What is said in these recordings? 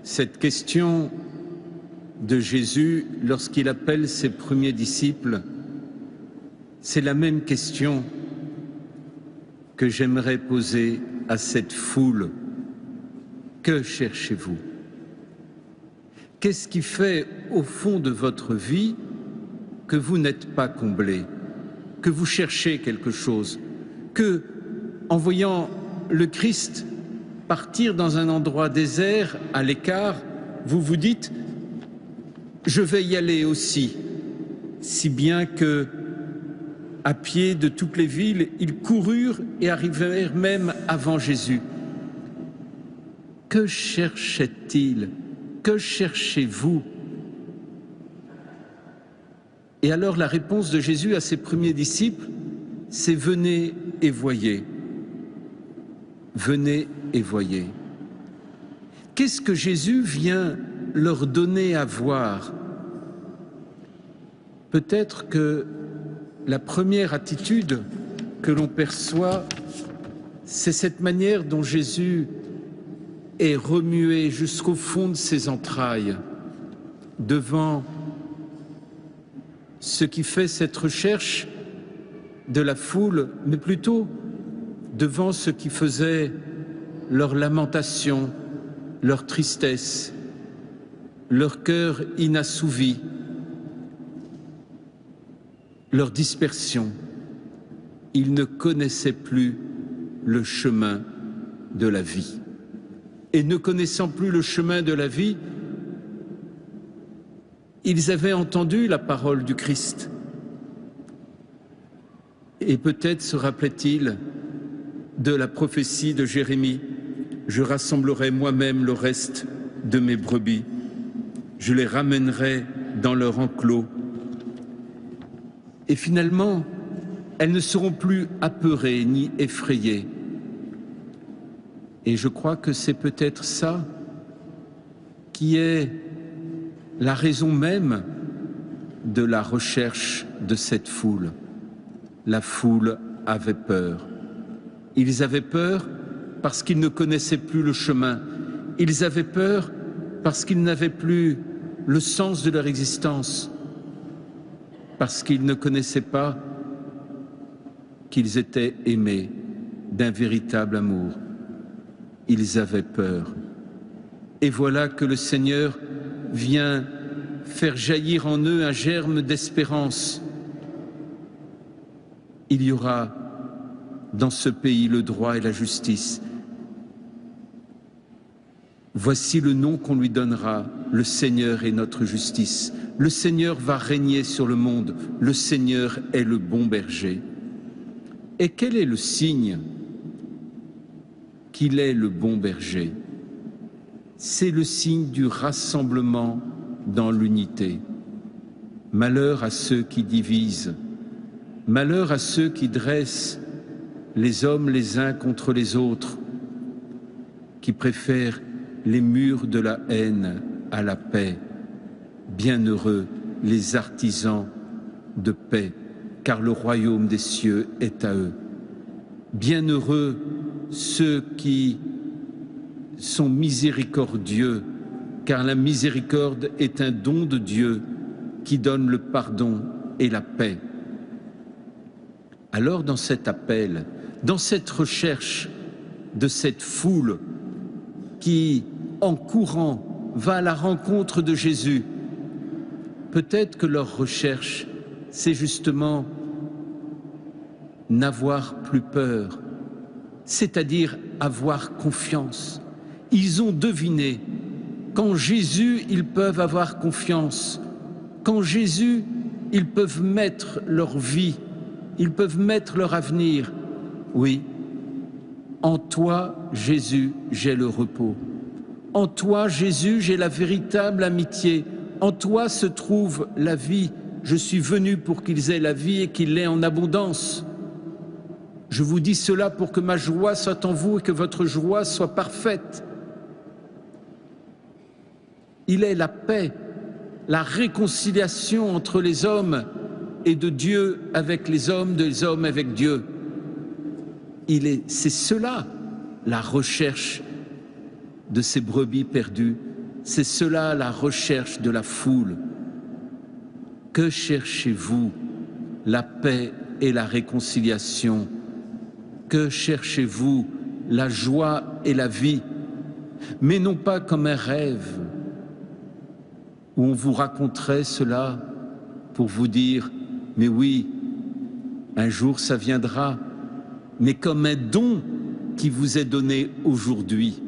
Cette question de Jésus lorsqu'il appelle ses premiers disciples, c'est la même question que j'aimerais poser à cette foule. Que cherchez-vous? Qu'est-ce qui fait au fond de votre vie que vous n'êtes pas comblé, que vous cherchez quelque chose, que, en voyant le Christ partir dans un endroit désert, à l'écart, vous vous dites « je vais y aller aussi », si bien que, à pied de toutes les villes, ils coururent et arrivèrent même avant Jésus. Que cherchait-il? Que cherchez-vous? Et alors la réponse de Jésus à ses premiers disciples, c'est « venez et voyez ». Venez et voyez. Qu'est-ce que Jésus vient leur donner à voir? Peut-être que la première attitude que l'on perçoit, c'est cette manière dont Jésus est remué jusqu'au fond de ses entrailles devant ce qui fait cette recherche de la foule, mais plutôt devant ce qui faisait leur lamentation, leur tristesse, leur cœur inassouvi, leur dispersion. Ils ne connaissaient plus le chemin de la vie. Et ne connaissant plus le chemin de la vie, ils avaient entendu la parole du Christ. Et peut-être se rappelaient-ils de la prophétie de Jérémie, « Je rassemblerai moi-même le reste de mes brebis, je les ramènerai dans leur enclos. » Et finalement, elles ne seront plus apeurées ni effrayées. Et je crois que c'est peut-être ça qui est la raison même de la recherche de cette foule. La foule avait peur. Ils avaient peur parce qu'ils ne connaissaient plus le chemin. Ils avaient peur parce qu'ils n'avaient plus le sens de leur existence, parce qu'ils ne connaissaient pas qu'ils étaient aimés d'un véritable amour. Ils avaient peur. Et voilà que le Seigneur vient faire jaillir en eux un germe d'espérance. Il y aura dans ce pays le droit et la justice. Voici le nom qu'on lui donnera, le Seigneur est notre justice. Le Seigneur va régner sur le monde, le Seigneur est le bon berger. Et quel est le signe qu'il est le bon berger? C'est le signe du rassemblement dans l'unité. Malheur à ceux qui divisent, malheur à ceux qui dressent les hommes les uns contre les autres, qui préfèrent les murs de la haine à la paix. Bienheureux les artisans de paix, car le royaume des cieux est à eux. Bienheureux ceux qui sont miséricordieux, car la miséricorde est un don de Dieu qui donne le pardon et la paix. Alors dans cet appel, dans cette recherche de cette foule qui, en courant, va à la rencontre de Jésus, peut-être que leur recherche, c'est justement n'avoir plus peur, c'est-à-dire avoir confiance. Ils ont deviné qu'en Jésus, ils peuvent avoir confiance. Qu'en Jésus, ils peuvent mettre leur vie, ils peuvent mettre leur avenir. Oui, en toi, Jésus, j'ai le repos. En toi, Jésus, j'ai la véritable amitié. En toi se trouve la vie. Je suis venu pour qu'ils aient la vie et qu'ils l'aient en abondance. Je vous dis cela pour que ma joie soit en vous et que votre joie soit parfaite. Il est la paix, la réconciliation entre les hommes et de Dieu avec les hommes, des hommes avec Dieu. C'est cela, la recherche de ces brebis perdues. C'est cela la recherche de la foule. Que cherchez-vous? La paix et la réconciliation. Que cherchez-vous? La joie et la vie. Mais non pas comme un rêve où on vous raconterait cela pour vous dire « mais oui, un jour ça viendra », mais comme un don qui vous est donné aujourd'hui.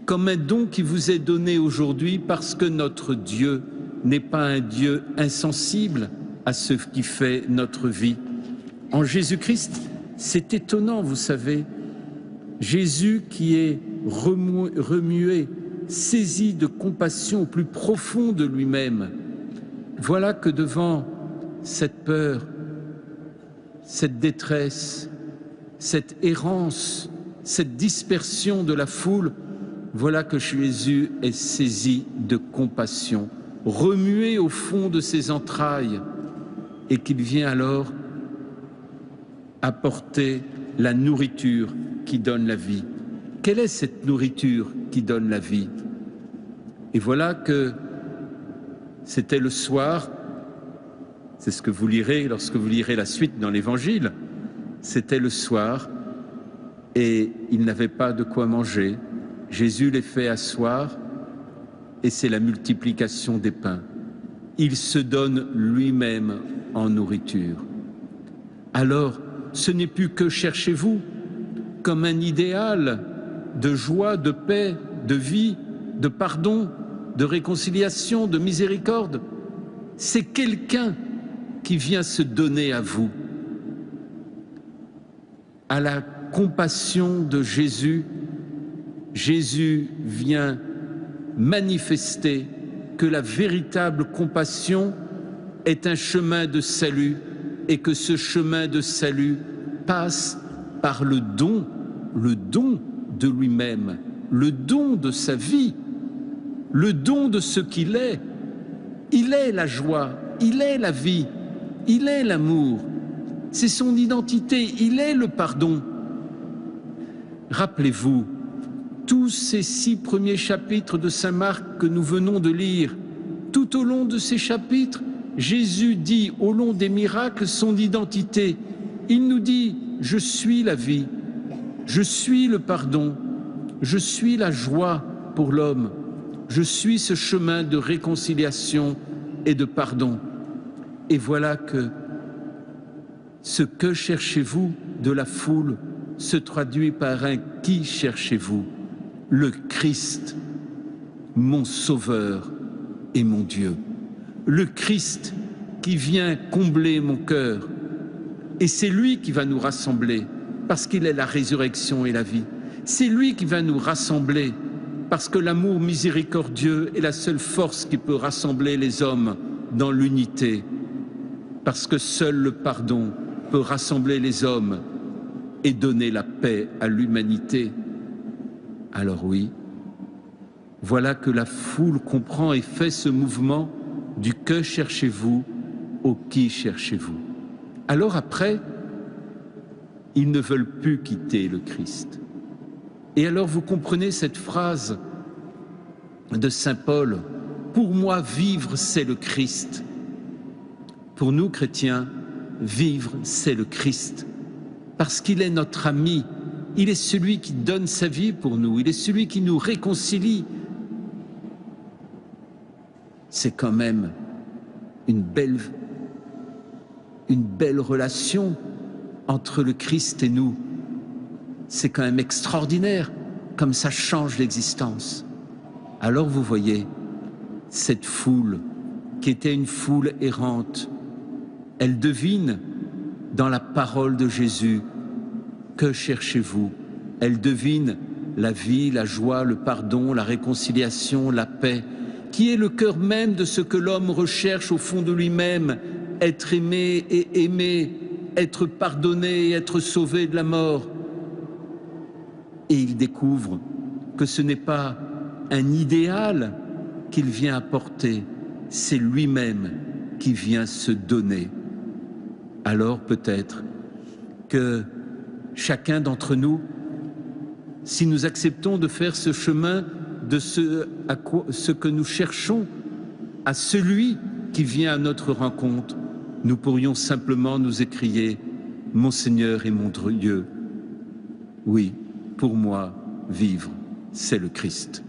Comme un don qui vous est donné aujourd'hui parce que notre Dieu n'est pas un Dieu insensible à ce qui fait notre vie. En Jésus-Christ, c'est étonnant, vous savez, Jésus qui est remué, saisi de compassion au plus profond de lui-même. Voilà que devant cette peur, cette détresse, cette errance, cette dispersion de la foule, voilà que Jésus est saisi de compassion, remué au fond de ses entrailles, et qu'il vient alors apporter la nourriture qui donne la vie. Quelle est cette nourriture qui donne la vie? Et voilà que c'était le soir, c'est ce que vous lirez lorsque vous lirez la suite dans l'Évangile, c'était le soir et ils n'avaient pas de quoi manger. Jésus les fait asseoir et c'est la multiplication des pains. Il se donne lui-même en nourriture. Alors, ce n'est plus que cherchez-vous comme un idéal de joie, de paix, de vie, de pardon, de réconciliation, de miséricorde. C'est quelqu'un qui vient se donner à vous. À la compassion de Jésus, Jésus vient manifester que la véritable compassion est un chemin de salut et que ce chemin de salut passe par le don de lui-même, le don de sa vie, le don de ce qu'il est. Il est la joie, il est la vie, il est l'amour, c'est son identité, il est le pardon. Rappelez-vous, tous ces 6 premiers chapitres de Saint Marc que nous venons de lire, tout au long de ces chapitres, Jésus dit au long des miracles son identité. Il nous dit « Je suis la vie, je suis le pardon, je suis la joie pour l'homme, je suis ce chemin de réconciliation et de pardon. » Et voilà que ce que cherchez-vous de la foule se traduit par un qui cherchez-vous? Le Christ, mon Sauveur et mon Dieu. Le Christ qui vient combler mon cœur. Et c'est lui qui va nous rassembler parce qu'il est la résurrection et la vie. C'est lui qui va nous rassembler parce que l'amour miséricordieux est la seule force qui peut rassembler les hommes dans l'unité. Parce que seul le pardon peut rassembler les hommes et donner la paix à l'humanité. Alors oui, voilà que la foule comprend et fait ce mouvement du que cherchez-vous au qui cherchez-vous. Alors après, ils ne veulent plus quitter le Christ. Et alors vous comprenez cette phrase de Saint Paul, « Pour moi, vivre, c'est le Christ ». Pour nous, chrétiens, vivre, c'est le Christ, parce qu'il est notre ami, il est celui qui donne sa vie pour nous, il est celui qui nous réconcilie. C'est quand même une belle relation entre le Christ et nous. C'est quand même extraordinaire, comme ça change l'existence. Alors vous voyez, cette foule, qui était une foule errante, elle devine dans la parole de Jésus, que cherchez-vous? Elle devine la vie, la joie, le pardon, la réconciliation, la paix, qui est le cœur même de ce que l'homme recherche au fond de lui-même, être aimé et aimé, être pardonné et être sauvé de la mort. Et il découvre que ce n'est pas un idéal qu'il vient apporter, c'est lui-même qui vient se donner. Alors peut-être que chacun d'entre nous, si nous acceptons de faire ce chemin de ce que nous cherchons, à celui qui vient à notre rencontre, nous pourrions simplement nous écrier « Mon Seigneur et mon Dieu ». Oui, pour moi, vivre, c'est le Christ.